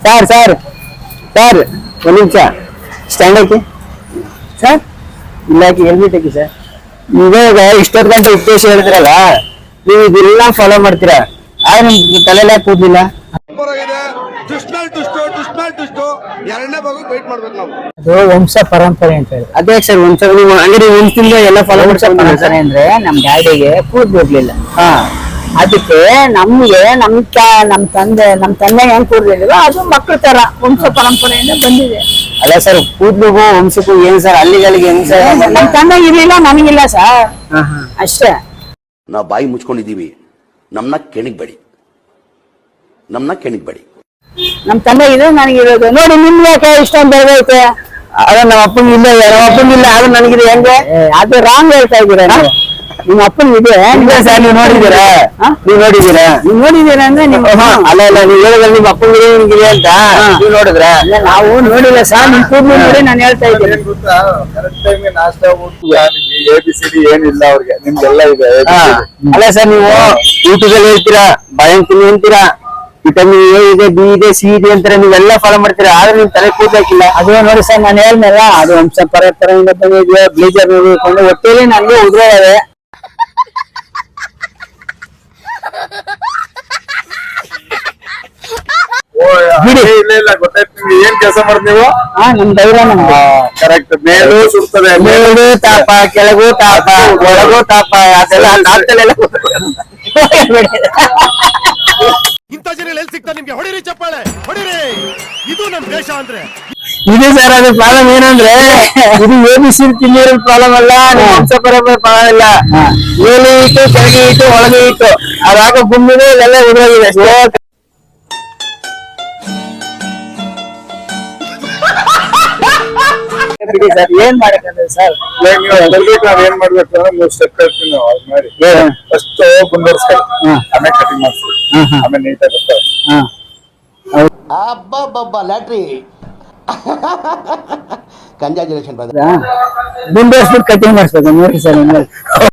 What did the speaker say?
Sir sir sir ಒಂದು ನಿಮಿಷ stand ಹಾಕಿ sir ಇಲ್ಲ ಹಾಕಿ ಹೆಲ್ಮೆಟ್ ಹಾಕಿ ಸರ್. ಇವಾಗ ಇಷ್ಟೊತ್ತು ಗಂಟೆ ಉದ್ದೇಶ ಹೇಳಿದ್ರಲ್ಲ, ನೀವು ಇದೆಲ್ಲ ಫಾಲೋ ಮಾಡ್ತೀರಾ, ಆದ್ರೆ ನಿಮ್ ತಲೆಲ್ಲ ಕೂದಲಿಲ್ಲ. ಅದು ವಂಶ ಪರಂಪರೆ ಅಂತ ಹೇಳಿ. ಅದೇ ಸರ್ ವಂಶ, ನೀವು ಅಂದ್ರೆ ವಂಶದಿಂದ ಎಲ್ಲ ಫಾಲೋ ಪರಂಪರೆ ಅಂದ್ರೆ ನಮ್ ಡ್ಯಾಡಿಗೆ ಕೂದಲು ಇರ್ಲಿಲ್ಲ. ಹಾ, ಅದಕ್ಕೆ ನಮ್ಗೆ ನಮ್ ತಂದೆ ಹೆಂಗ್ ಕೂದಲಿಲ್ಲ, ಅದು ಮಕ್ಳ ತರ ವಂಶ ಪರಂಪರೆಯಿಂದ ಬಂದಿದೆ. ಅದೇ ಸರ್ ಕೂದ್ಲಿಗೂ ವಂಶಕ್ಕೂ ಏನ್ ಸರ್ ಅಲ್ಲಿಗೆ ಹೆಂಗ್ ಸರ್? ನಮ್ ತಂದೆ ಇರ್ಲಿಲ್ಲ, ನನಗಿಲ್ಲ ಸರ್, ಅಷ್ಟೇ. ನಾವು ಬಾಯಿ ಮುಚ್ಕೊಂಡಿದೀವಿ, ನಮ್ನ ಕೆಣಿಗ್ಬೇಡಿ. ನಮ್ ತಂದೆ ಇದೆ, ನನಗಿರೋದು ನೋಡಿ. ನಿಮ್ಗೆ ಯಾಕೆ ಇಷ್ಟೊಂದು ಬೆಳೆದೈತೆ? ಅದ ನಮ್ಮ ಅಪ್ಪನಿಲ್ಲ, ಆದ್ರೆ ನನಗಿದೆ ಹೆಂಗೆ? ಅದು ರಾಂಗ್ ಹೇಳ್ತಾ ಇದ್ದೀರಾ. ನಿಮ್ಮ ಅಪ್ಪನ ಇದೆ ಸರ್, ನೀವು ನೋಡಿದ್ದೀರಾ? ನೀವು ನೋಡಿದ್ದೀರಾ ಅಂದ್ರೆ ನಿಮ್ ಅಲ್ಲ ನೀವು ಹೇಳಿದ್ರೆ ನಿಮ್ಮ ಅಪ್ಪನಿಗೆ ನಿಮ್ಗಿದೆ ಅಂತ ನೀವು ನೋಡಿದ್ರ? ನಾವು ನೋಡಿಲ್ಲ ಸರ್, ನಿಮ್ ಕೂದಲು ನೋಡಿ ನಾನು ಹೇಳ್ತಾ ಇದ್ದೀನಿ. ಕರೆಕ್ಟ್ ಟೈಮ್ಗೆ ನಾಷ್ಟ ABCD ಏನಿಲ್ಲ ಅವ್ರಿಗೆ, ನಿಮ್ಗೆಲ್ಲ ಇದೆ. ಅಲ್ಲ ಸರ್, ನೀವು ಊಟದಲ್ಲಿ ಹೇಳ್ತೀರಾ, ಬಾಳೆಹಣ್ಣು ತಿನ್ನಿ ಅಂತೀರಾ, ವಿಟಮಿನ್ A ಇದೆ, B ಇದೆ, C ಇದೆ ಅಂತಾರೆ, ನೀವೆಲ್ಲ ಫಾಲೋ ಮಾಡ್ತೀರಾ, ಆದ್ರೆ ನಿಮ್ ತಲೆ ಕೂದಲಾಕಿಲ್ಲ. ಅದು ನೋಡಿ ಸರ್, ನಾನು ಹೇಳ್ಮೇಲೆ ಅದು ವಂಶ ಪರಂಪರೆಯಿಂದ ಬಂದಿದೆ. ಬ್ಲೇಜರ್ ನೋಡಿಕೊಂಡು ಹೊಟ್ಟೆಲಿ ನನಗೆ ಉದ್ರೋದೆ. ಇಲ್ಲ ಗೊತ್ತಾಯ್ತು ನಿಮ್ಗೆ. ಏನ್ ಕೆಲಸ ಮಾಡ್ತೀವಿ ನೀವು? ನಮ್ ಧೈರ್ಯ ನಮ್ಗೆ ಕರೆಕ್ಟ್. ಮೇಲೂ ಸುಡ್ತದೆ, ಮೇಲೂ ತಾಪ, ಕೆಳಗೂ ತಾಪ, ಒಳಗೂ ತಾಪ, ಅದೆಲ್ಲ ತಾಪದಲ್ಲೆಲ್ಲ ಇಂಥ ಜನ ಎಲ್ಲಿ ಸಿಗ್ತಾರೆ ನಿಮ್ಗೆ? ಹೊಡಿರಿ ಚಪ್ಪಾಳೆ, ಹೊಡಿರಿ. ಇದು ನಮ್ ದೇಶ ಅಂದ್ರೆ ಇದೆ ಸರ್. ಅದ್ರ ಪ್ರಾಬ್ಲಮ್ ಏನಂದ್ರೆ, ಇದು ABC ತಿನ್ನಿರೋ ಪ್ರಾಬ್ಲಮ್ ಅಲ್ಲ, ವಂಶ ಪರಂಪರೆ ಪ್ರಾಬ್ಲಮ್ ಇಲ್ಲ. ಮೇಲೆ ಇಟ್ಟು, ಕೆಳಗೆ ಇಟ್ಟು, ಒಳಗೆ ಇಟ್ಟು, ಅದಾಗ ಗುಮ್ಮಿದೆ, ಇದೆಲ್ಲ ಉದುರೋಗಿದೆ ಅಷ್ಟೇ. ಸರ್. ಏನ್ ಮಾಡಕ್ಕೆ ಸರ್? ನೀವು ನಾವ್ ಏನ್ ಮಾಡ್ಬೇಕು ಅಂದ್ರೆ 3 ಸ್ಟೆಪ್ ಹೇಳ್ತೀವಿ ನಾವು. ಅದ್ ಮಾಡಿ ಫಸ್ಟ್ ಕುಂದರ್ಸ್ಕೊಳ್ಳಿ, ಆಮೇಲೆ ಕಟಿಂಗ್ ಮಾಡ್ತೀವಿ, ಆಮೇಲೆ ನೀಟಾಗಿ ಬರ್ತದೆ. ಅಬ್ಬಬ್ಬಬ್ಬ ಲ್ಯಾಟ್ರಿ ಕಂಗ್ರಾಚುಲೇಷನ್. ಗುಂಡೋಸ್ಬಿಟ್ಟು ಕಟಿಂಗ್ ಮಾಡಿಸ್ಬೇಕು ನೋಡಿ ಸರ್.